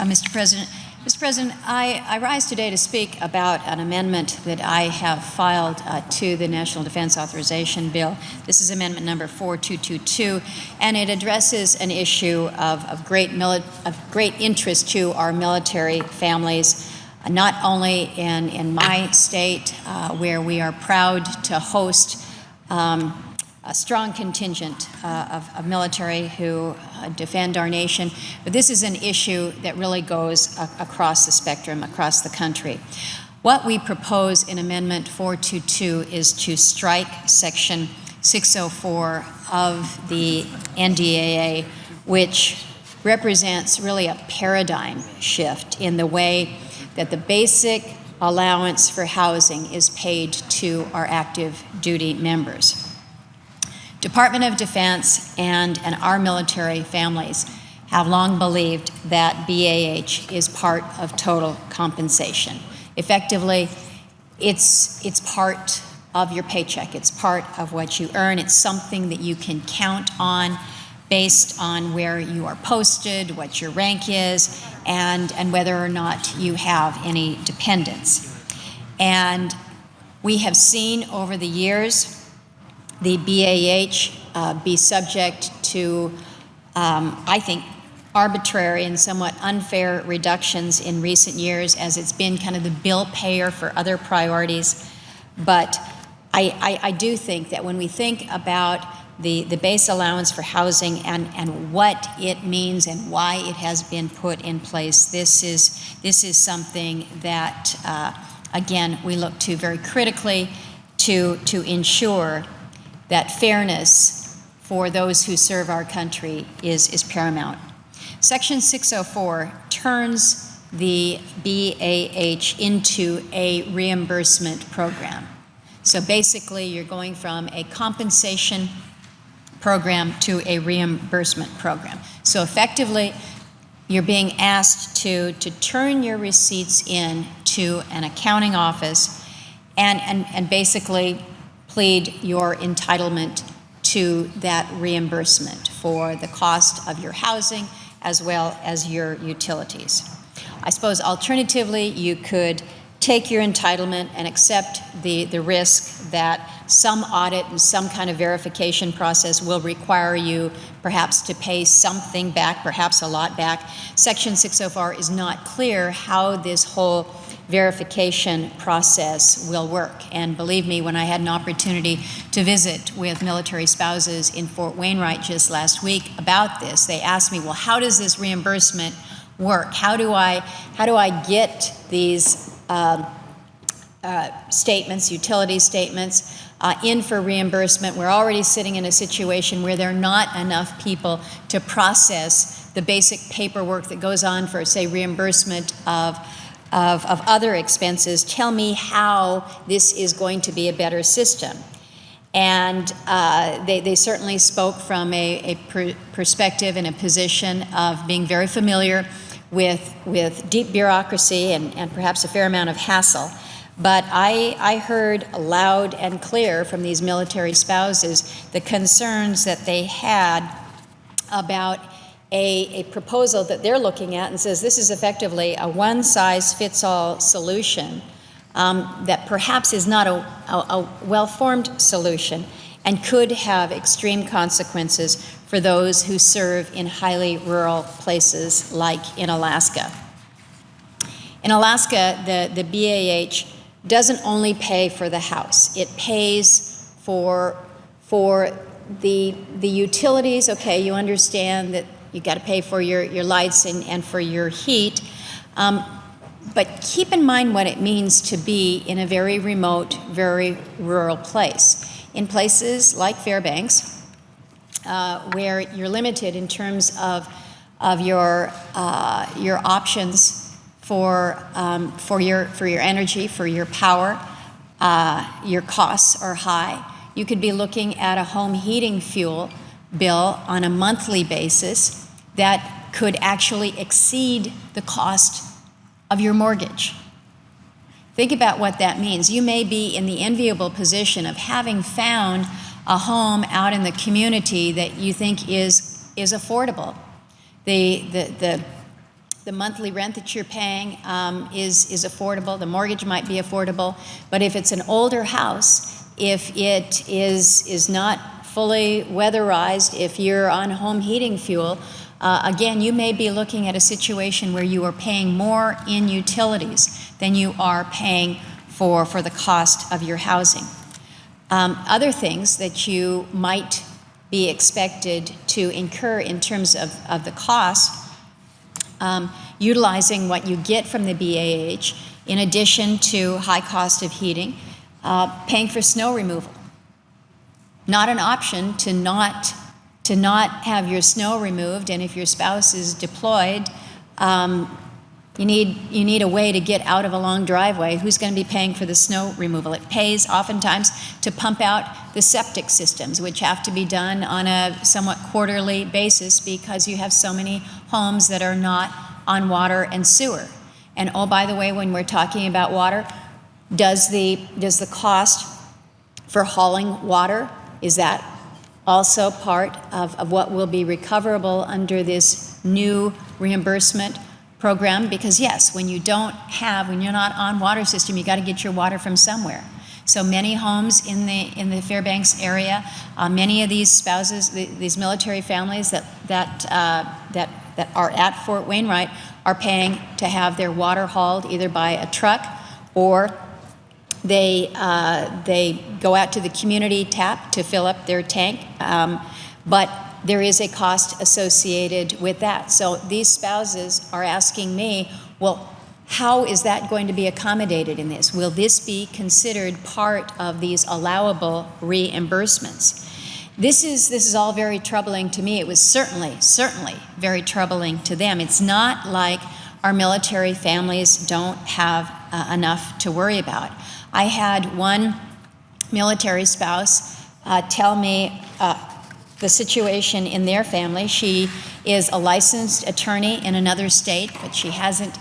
Mr. President. Mr. President, I rise today to speak about an amendment that I have filed to the National Defense Authorization Bill. This is amendment number 4222, and it addresses an issue of great interest to our military families, not only in my state, where we are proud to host a strong contingent of military who defend our nation, but this is an issue that really goes across the spectrum, across the country. What we propose in Amendment 422 is to strike Section 604 of the NDAA, which represents really a paradigm shift in the way that the basic allowance for housing is paid to our active duty members. Department of Defense and our military families have long believed that BAH is part of total compensation. Effectively, it's part of your paycheck. It's part of what you earn. It's something that you can count on based on where you are posted, what your rank is, and whether or not you have any dependents. And we have seen over the years the BAH be subject to, I think, arbitrary and somewhat unfair reductions in recent years, as it's been kind of the bill payer for other priorities. But I do think that when we think about the base allowance for housing and what it means and why it has been put in place, this is something that, again, we look to very critically to ensure that fairness for those who serve our country is paramount. Section 604 turns the BAH into a reimbursement program. So basically, you're going from a compensation program to a reimbursement program. So effectively, you're being asked to turn your receipts in to an accounting office and basically plead your entitlement to that reimbursement for the cost of your housing as well as your utilities. I suppose alternatively, you could take your entitlement and accept the risk that some audit and some kind of verification process will require you perhaps to pay something back, perhaps a lot back. Section 604 is not clear how this whole verification process will work. And believe me, when I had an opportunity to visit with military spouses in Fort Wainwright just last week about this, they asked me, well, how does this reimbursement work? How do I get these statements, utility statements, in for reimbursement? We're already sitting in a situation where there are not enough people to process the basic paperwork that goes on for, say, reimbursement of other expenses. Tell me how this is going to be a better system. And they certainly spoke from a perspective and a position of being very familiar with deep bureaucracy and perhaps a fair amount of hassle. But I heard loud and clear from these military spouses the concerns that they had about a proposal that they're looking at and says this is effectively a one-size-fits-all solution that perhaps is not a well-formed solution and could have extreme consequences for those who serve in highly rural places like in Alaska. In Alaska, the BAH doesn't only pay for the house. It pays for the utilities. Okay, you understand that you got to pay for your lights and for your heat. But keep in mind what it means to be in a very remote, very rural place. In places like Fairbanks, where you're limited in terms of your options for your energy, for your power, your costs are high. You could be looking at a home heating fuel bill on a monthly basis that could actually exceed the cost of your mortgage. Think about what that means. You may be in the enviable position of having found a home out in the community that you think is affordable. The the monthly rent that you're paying is affordable. The mortgage might be affordable. But if it's an older house, if it is not fully weatherized, if you're on home heating fuel, again, you may be looking at a situation where you are paying more in utilities than you are paying for the cost of your housing. Other things that you might be expected to incur in terms of the cost, utilizing what you get from the BAH, in addition to high cost of heating, paying for snow removal. Not an option to not have your snow removed, and if your spouse is deployed, you need a way to get out of a long driveway. Who's going to be paying for the snow removal? It pays oftentimes to pump out the septic systems, which have to be done on a somewhat quarterly basis because you have so many homes that are not on water and sewer. And oh, by the way, when we're talking about water, does the cost for hauling water, is that also part of what will be recoverable under this new reimbursement program? Because yes, when you're not on water system, you got to get your water from somewhere. So many homes in the Fairbanks area, many of these spouses, these military families that are at Fort Wainwright are paying to have their water hauled either by a truck or they go out to the community tap to fill up their tank, but there is a cost associated with that. So these spouses are asking me, well, how is that going to be accommodated in this? Will this be considered part of these allowable reimbursements? This is all very troubling to me. It was certainly very troubling to them. It's not like our military families don't have enough to worry about. I had one military spouse tell me the situation in their family. She is a licensed attorney in another state, but she hasn't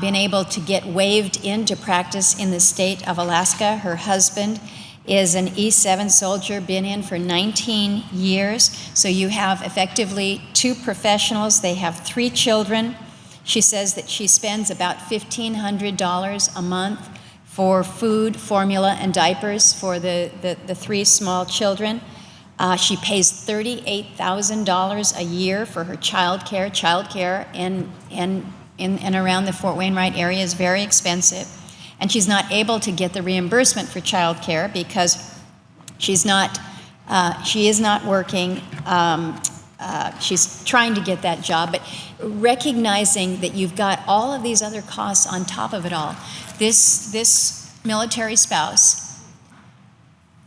been able to get waived into practice in the state of Alaska. Her husband is an E7 soldier, been in for 19 years. So you have effectively two professionals. They have 3 children. She says that she spends about $1,500 a month for food, formula, and diapers for the 3 small children. She pays $38,000 a year for her childcare. Childcare in around the Fort Wainwright area is very expensive. And she's not able to get the reimbursement for childcare because she is not working. She's trying to get that job, but recognizing that you've got all of these other costs on top of it all. This military spouse,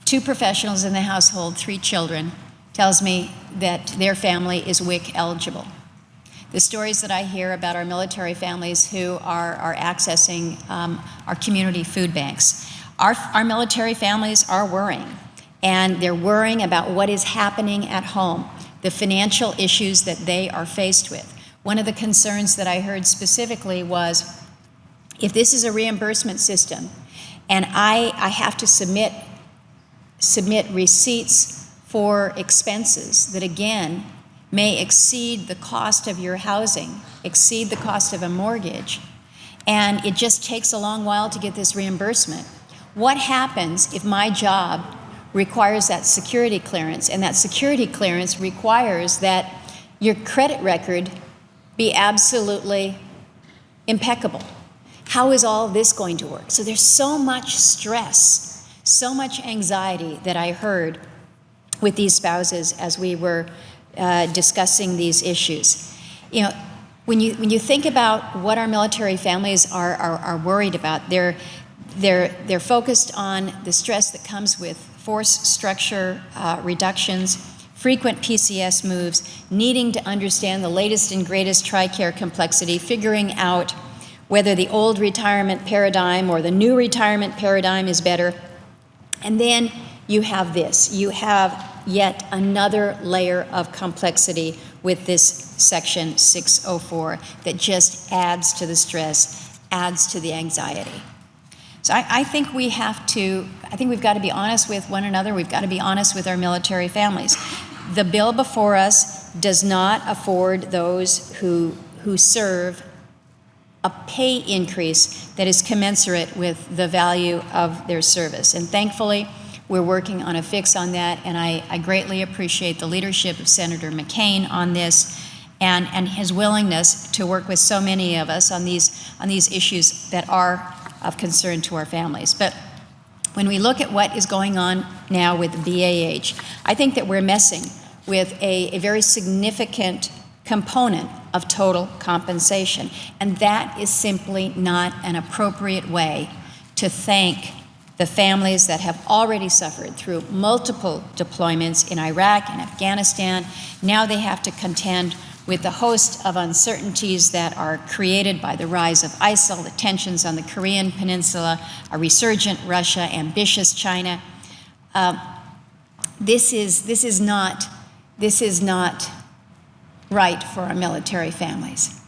2 professionals in the household, 3 children, tells me that their family is WIC eligible. The stories that I hear about our military families who are accessing our community food banks. Our military families are worrying, and they're worrying about what is happening at home, the financial issues that they are faced with. One of the concerns that I heard specifically was, if this is a reimbursement system and I have to submit receipts for expenses that, again, may exceed the cost of your housing, exceed the cost of a mortgage, and it just takes a long while to get this reimbursement. What happens if my job requires that security clearance, and that security clearance requires that your credit record be absolutely impeccable? How is all this going to work? So there's so much stress, so much anxiety that I heard with these spouses as we were discussing these issues. You know, when you think about what our military families are worried about, they're focused on the stress that comes with force structure reductions, frequent PCS moves, needing to understand the latest and greatest TRICARE complexity, figuring out whether the old retirement paradigm or the new retirement paradigm is better. And then you have this. You have yet another layer of complexity with this Section 604 that just adds to the stress, adds to the anxiety. So I think we've got to be honest with one another. We've got to be honest with our military families. The bill before us does not afford those who serve a pay increase that is commensurate with the value of their service. And thankfully, we're working on a fix on that, and I greatly appreciate the leadership of Senator McCain on this and his willingness to work with so many of us on these issues that are of concern to our families. But when we look at what is going on now with the BAH, I think that we're messing with a very significant component of total compensation. And that is simply not an appropriate way to thank the families that have already suffered through multiple deployments in Iraq and Afghanistan. Now they have to contend with the host of uncertainties that are created by the rise of ISIL, the tensions on the Korean Peninsula, a resurgent Russia, ambitious China. This is not right for our military families.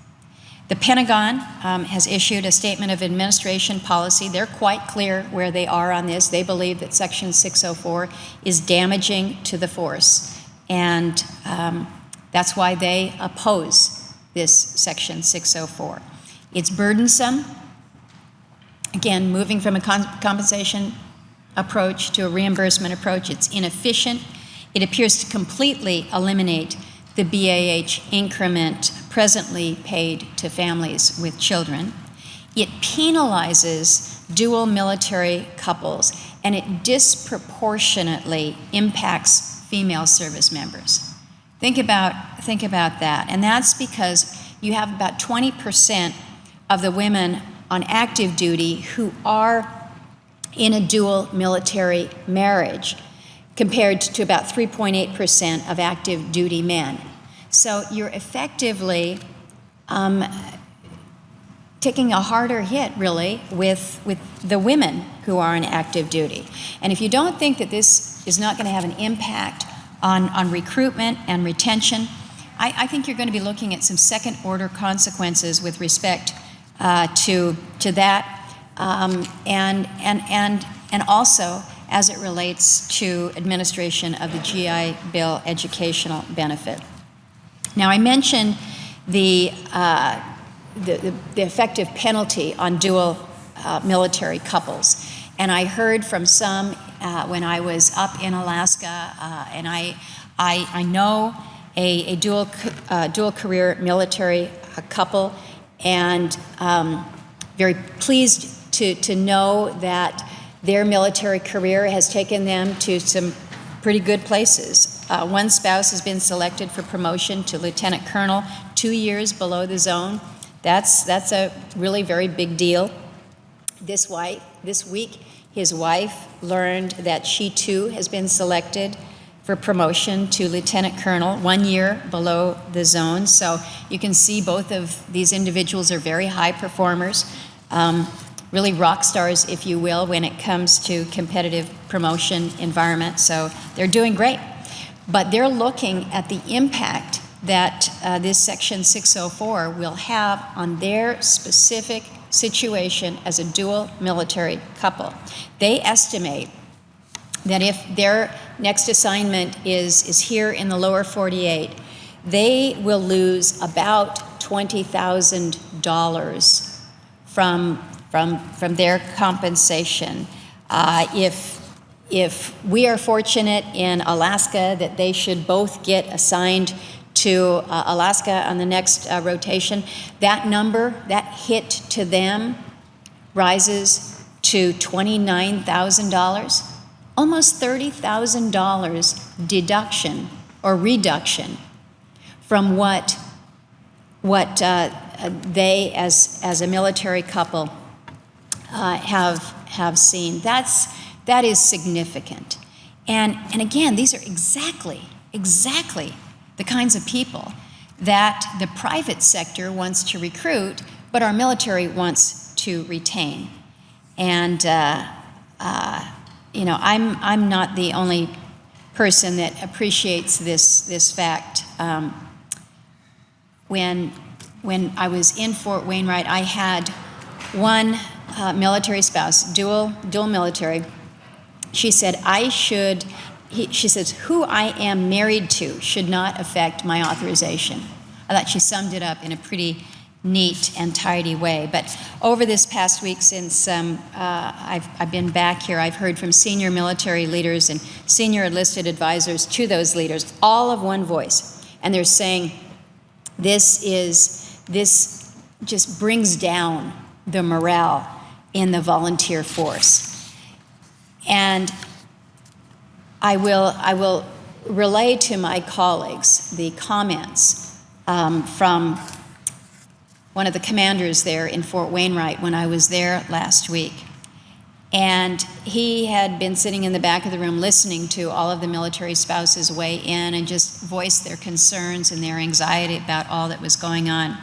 The Pentagon has issued a statement of administration policy. They're quite clear where they are on this. They believe that Section 604 is damaging to the force, and that's why they oppose this Section 604. It's burdensome. Again, moving from a compensation approach to a reimbursement approach, it's inefficient. It appears to completely eliminate the BAH increment presently paid to families with children. It penalizes dual military couples, and it disproportionately impacts female service members. Think about that. And that's because you have about 20% of the women on active duty who are in a dual military marriage, compared to about 3.8% of active duty men. So you're effectively taking a harder hit, really, with the women who are on active duty. And if you don't think that this is not going to have an impact on recruitment and retention, I think you're going to be looking at some second-order consequences with respect to that, and also as it relates to administration of the GI Bill educational benefit. Now, I mentioned the effective penalty on dual military couples, and I heard from some when I was up in Alaska, and I know a dual career military couple, and very pleased to know that their military career has taken them to some pretty good places. One spouse has been selected for promotion to lieutenant colonel 2 years below the zone. That's a really very big deal. This week, his wife learned that she too has been selected for promotion to lieutenant colonel 1 year below the zone. So you can see both of these individuals are very high performers. Really rock stars, if you will, when it comes to competitive promotion environment. So they're doing great. But they're looking at the impact that this Section 604 will have on their specific situation as a dual military couple. They estimate that if their next assignment is here in the lower 48, they will lose about $20,000 from their compensation. If we are fortunate in Alaska that they should both get assigned to Alaska on the next rotation, that number, that hit to them rises to $29,000, almost $30,000 deduction or reduction from what they as a military couple have seen. That is significant. And again, these are exactly the kinds of people that the private sector wants to recruit, but our military wants to retain. And I'm not the only person that appreciates this fact. When I was in Fort Wainwright, I had one military spouse, dual military. She said, she says, who I am married to should not affect my authorization. I thought she summed it up in a pretty neat and tidy way. But over this past week, since I've been back here, I've heard from senior military leaders and senior enlisted advisors to those leaders, all of one voice. And they're saying, this just brings down the morale in the volunteer force. And I will relay to my colleagues the comments from one of the commanders there in Fort Wainwright when I was there last week. And he had been sitting in the back of the room listening to all of the military spouses weigh in and just voice their concerns and their anxiety about all that was going on.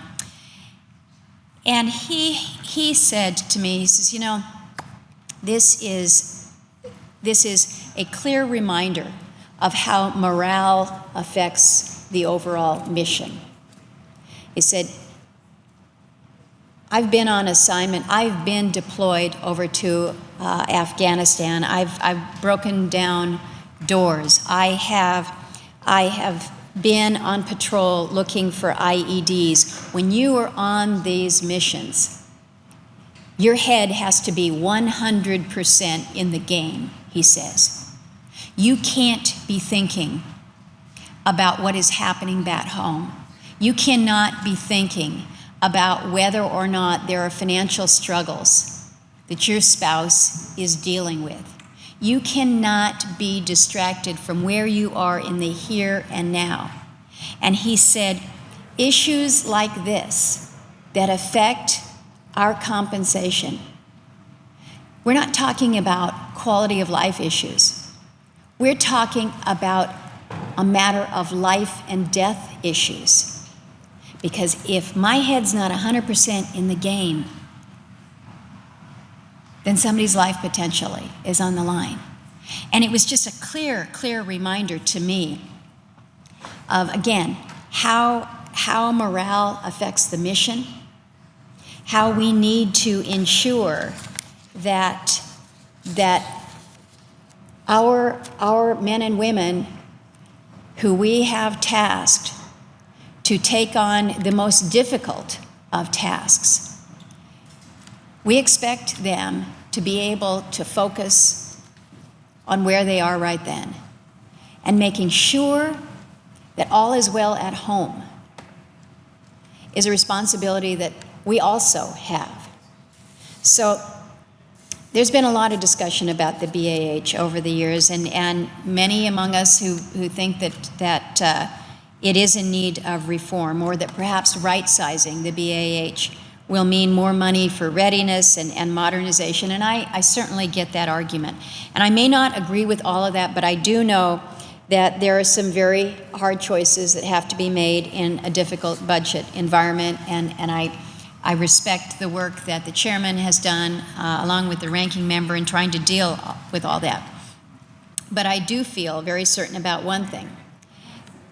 And he said to me, he says, you know, this is a clear reminder of how morale affects the overall mission. He said, I've been on assignment. I've been deployed over to Afghanistan. I've broken down doors. I have been on patrol looking for IEDs. When you are on these missions, your head has to be 100% in the game, he says. You can't be thinking about what is happening back home. You cannot be thinking about whether or not there are financial struggles that your spouse is dealing with. You cannot be distracted from where you are in the here and now. And he said, issues like this that affect our compensation, we're not talking about quality of life issues. We're talking about a matter of life and death issues. Because if my head's not 100% in the game, then somebody's life potentially is on the line. And it was just a clear reminder to me of, again, how morale affects the mission, how we need to ensure that our men and women who we have tasked to take on the most difficult of tasks, we expect them to be able to focus on where they are right then and making sure that all is well at home is a responsibility that we also have. So there's been a lot of discussion about the BAH over the years, and many among us who think that it is in need of reform, or that perhaps right-sizing the BAH will mean more money for readiness and modernization, and I certainly get that argument. And I may not agree with all of that, but I do know that there are some very hard choices that have to be made in a difficult budget environment, and I respect the work that the chairman has done, along with the ranking member, in trying to deal with all that. But I do feel very certain about one thing.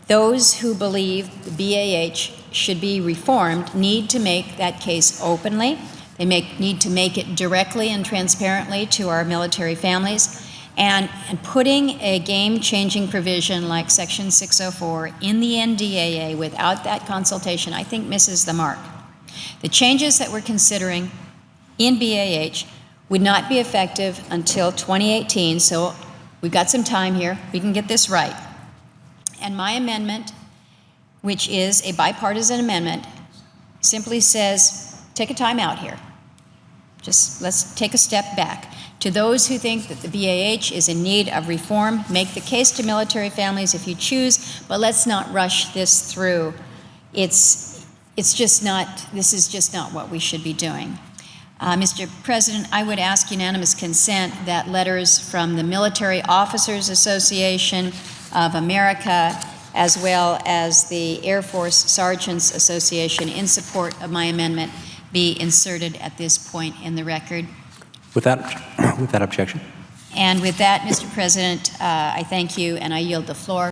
Those who believe the BAH should be reformed need to make that case openly. They need to make it directly and transparently to our military families. And putting a game-changing provision like Section 604 in the NDAA without that consultation, I think, misses the mark. The changes that we're considering in BAH would not be effective until 2018, so we've got some time here. We can get this right. And my amendment, which is a bipartisan amendment, simply says, take a time out here. Just let's take a step back. To those who think that the BAH is in need of reform, make the case to military families if you choose, but let's not rush this through. This is just not what we should be doing. Mr. President, I would ask unanimous consent that letters from the Military Officers Association of America, as well as the Air Force Sergeants Association, in support of my amendment, be inserted at this point in the record. Without objection. And with that, Mr. President, I thank you and I yield the floor.